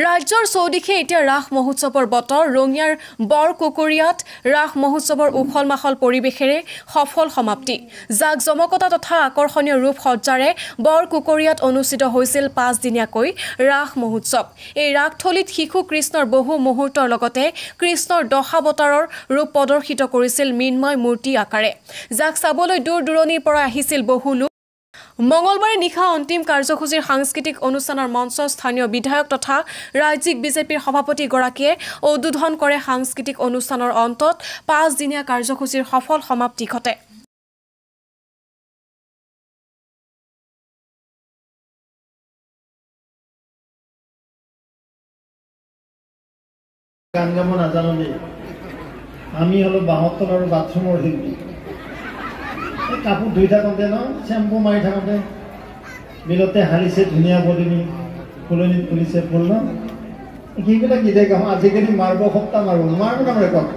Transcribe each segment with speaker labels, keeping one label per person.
Speaker 1: ৰাজ্যৰ চৌদিশে এতিয়া ৰাস মহোৎসৱৰ বতৰ ৰঙিয়াৰ বৰ কুকুৰিয়াত ৰাস মহোৎসৱৰ উখল মাখল পৰিৱেশেৰে সফল সমাপ্তি জাক জমকতা তথা আকৰ্ষণীয় ৰূপ সজ্জাৰে বৰ কুকুৰিয়াত অনুষ্ঠিত হৈছিল 5 দিনীয়াকৈ ৰাস মহোৎসৱ এই ৰাসথলীত শিশু কৃষ্ণৰ বহু মুহূৰ্তৰ লগতে কৃষ্ণৰ দশাৱতাৰৰ ৰূপ প্ৰদৰ্শিত কৰিছিল মিনময় মূৰ্তি আকাৰে যাক চাবলৈ দূৰ দূৰণিৰ পৰা আহিছিল বহু লোক মঙ্গলবাৰে নিশা অন্তিম কাৰ্যসূচীৰ সাংস্কৃতিক অনুষ্ঠানৰ মঞ্চ স্থানীয় বিধায়ক তথা ৰাজ্যিক বিজেপিৰ সভাপতি গৰাকীয়ে উদ্বোধন কৰে সাংস্কৃতিক অনুষ্ঠানৰ অন্তত 5 দিনীয়া কাৰ্যসূচীৰ সফল সমাপ্তি ঘটে
Speaker 2: গান গাব নাজানো নি আমি হলো 72 আৰু বাথৰুমৰ শিল্পী কাপোৰ ধুই থাকোঁতে ন শ্যাম্পু মাৰি থাকোঁতে বিলতে হালিছে ধুনীয়া বলিনি ফুলনিত ফুলিছে ফুল ন সেইবিলাক গীতে গাওঁ আজিকালি মাৰিব সপ্তাহ মাৰিব নোৱাৰো নাম ৰেকৰ্ড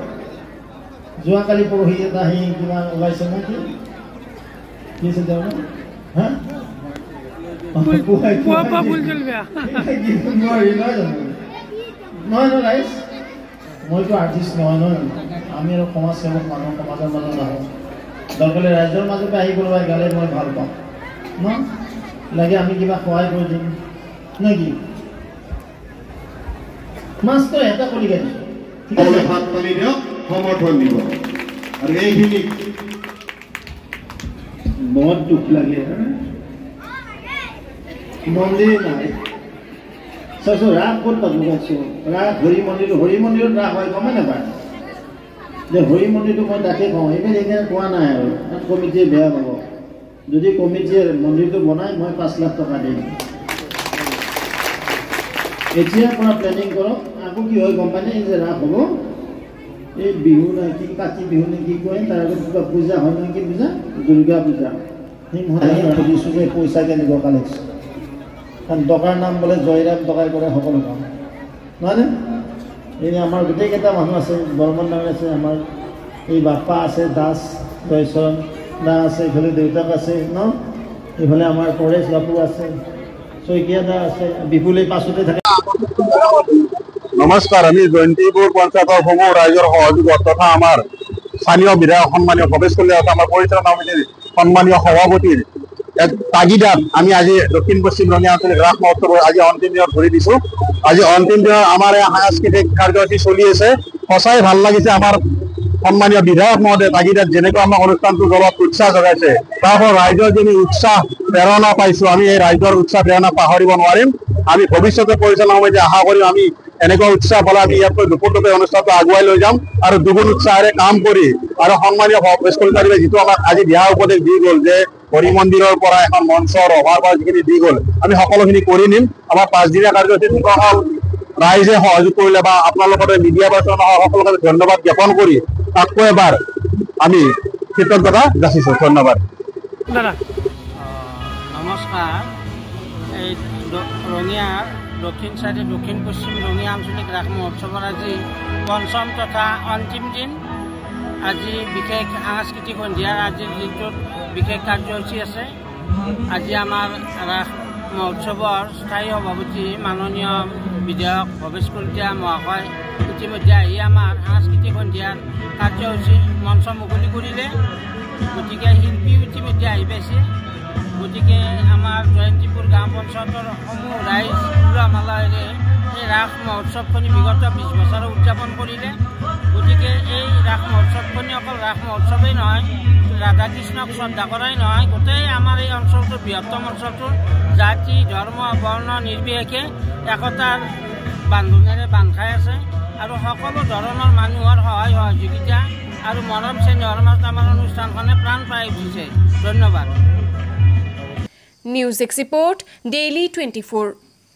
Speaker 2: যোৱাকালি পৰহি এটা আহি কিবা ওলাইছে ন কি আছে তেওঁ হা নহয় ৰাইজ মইতো আৰ্টিষ্ট নহয় নহয় আমি আৰু সমাজ সেৱক মানুহ সমাজৰ মাজত নাহোঁ দৰকাৰে ৰাইজৰ মাজতে আহি কোনোবাই গালে মই ভাল পাওঁ ন লাগে আমি কিবা সহায় কৰি দিম নেকি মাছটো এটা কৰি গাইছোঁ ভাত পানী দিয়ক সমৰ্থন দিব আৰু এইখিনি বহুত দুখ লাগে মন্দিৰ নাই চাইছোঁ ৰাস ক'ত পালোঁ পাইছোঁ ৰাস হৰি মন্দিৰত ৰাস হয় গমে নাপায় যে হৰি মন্দিৰটো মই তাকে কওঁ এইবাৰ এইকাৰণে কোৱা নাই আৰু কমিটিয়ে বেয়া পাব যদি কমিটিয়ে মন্দিৰটো বনাই মই 5 লাখ টকা দিম এতিয়াৰ পৰা প্লেনিং কৰক আকৌ কি হয় গম পাই নে যে ৰাস হ'ব এই বিহু নাই কি কাতি বিহু নে কি কয় তাৰ আগত কিবা পূজা হয় নহয় কি পূজা দুৰ্গা পূজা সেই মই সুধিছোঁ যে পইচা কেনেকুৱা কালেকশ্যন কাৰণ টকাৰ নাম বোলে জয়ৰাম টকাই কৰে সকলো কাম নহয়নে এই আমাৰ গোটেইকেইটা মানুহ আছে বৰ্মন নাম আছে আমাৰ এই বাপ্পা আছে দাস জয়চৰণ দা আছে এইফালে দেউতাক আছে ন এইফালে আমাৰ পৰেশ বাপু আছে শইকীয়া দা আছে বিপুলে পাছতে থাকে
Speaker 3: নমস্কাৰ আমি জয়ন্তীপুৰ পঞ্চায়তৰ সমূহ ৰাইজৰ সহযোগত তথা আমাৰ স্থানীয় বিধায়ক সন্মানীয় ভৱেশ কলিতা আমাৰ পৰিচালনা সমিতিৰ সন্মানীয় সভাপতিৰ এক তাগিদাত আমি আজি দক্ষিণ পশ্চিম ৰঙিয়া আঞ্চলিক ৰাস মহোৎসৱৰ আজি অন্তিম দিনত ভৰি দিছোঁ আজি অন্তিম দিনত আমাৰ এই সাংস্কৃতিক কাৰ্যসূচী চলি আছে সঁচাই ভাল লাগিছে আমাৰ সন্মানীয় বিধায়ক মহোদয় তাগিদাত যেনেকৈ আমাক অনুষ্ঠানটো জলত উৎসাহ জগাইছে তাৰ ফলত ৰাইজৰ যিনি উৎসাহ প্ৰেৰণা পাইছোঁ আমি এই ৰাইজৰ উৎসাহ প্ৰেৰণা পাহৰিব নোৱাৰিম আমি ভৱিষ্যতে পৰিচালনা সমিতি আশা কৰিম আমি এনেকুৱা উৎসাহ পালে আমি ইয়াতকৈ দুপুৰটোপে অনুষ্ঠানটো আগুৱাই লৈ যাম আৰু দুগুণ উৎসাহেৰে কাম কৰি আৰু সন্মানীয় ভৱেশ কলিতাদেৱে যিটো আমাক আজি দিহা উপদেশ দি গ'ল যে হৰি মন্দিৰৰ পৰা এখন মঞ্চৰ অভাৰ পৰা যিখিনি দি গ'ল আমি সকলোখিনি কৰি নিম আমাৰ 5 দিনীয়া কাৰ্যসূচীত ৰাইজে সহযোগ কৰিলে বা আপোনালোকৰ মিডিয়া পাৰ্চন সকলোকে ধন্যবাদ জ্ঞাপন কৰি আকৌ এবাৰ আমি কৃতজ্ঞতা যাচিছোঁ ধন্যবাদ
Speaker 4: নমস্কাৰ এই ৰঙিয়াৰ দক্ষিণ চাইডে দক্ষিণ পশ্চিম ৰঙিয়া আঞ্চলিক ৰাস মহোৎসৱৰ আজি পঞ্চম তথা অন্তিম দিন আজি বিশেষ সাংস্কৃতিক সন্ধিয়াৰ আজিৰ দিনটোত বিশেষ কাৰ্যসূচী আছে আজি আমাৰ ৰাস মহোৎসৱৰ স্থায়ী সভাপতি মাননীয় বিধায়ক ভৱেশ কলিতা মহাশয় ইতিমধ্যে আহি আমাৰ সাংস্কৃতিক সন্ধিয়াৰ কাৰ্যসূচী মঞ্চ মুকলি কৰিলে গতিকে শিল্পী ইতিমধ্যে আহি পাইছে গতিকে আমাৰ জয়ন্তীপুৰ গাঁও পঞ্চায়তৰ সমূহ ৰাইজ উলহ মালহেৰে এই ৰাস মহোৎসৱখনি বিগত 20 বছৰ উদযাপন কৰিলে গতিকে এই ৰাস মহোৎসৱখনি অকল ৰাস মহোৎসৱেই নহয় ৰাধা কৃষ্ণক শ্ৰদ্ধা কৰাই নহয় গোটেই আমাৰ এই অঞ্চলটোৰ বৃহত্তম অঞ্চলটোৰ জাতি ধৰ্ম বৰ্ণ নিৰ্বিশেষে একতাৰ বান্ধোনেৰে বান্ধ খাই আছে আৰু সকলো ধৰণৰ মানুহৰ সহায় সহযোগিতা আৰু মৰম চেনেহৰ মাজত আমাৰ অনুষ্ঠানখনে প্ৰাণ পাই উঠিছে ধন্যবাদ
Speaker 1: নিউজ এক্সিপোৰ্ট ডেইলি 24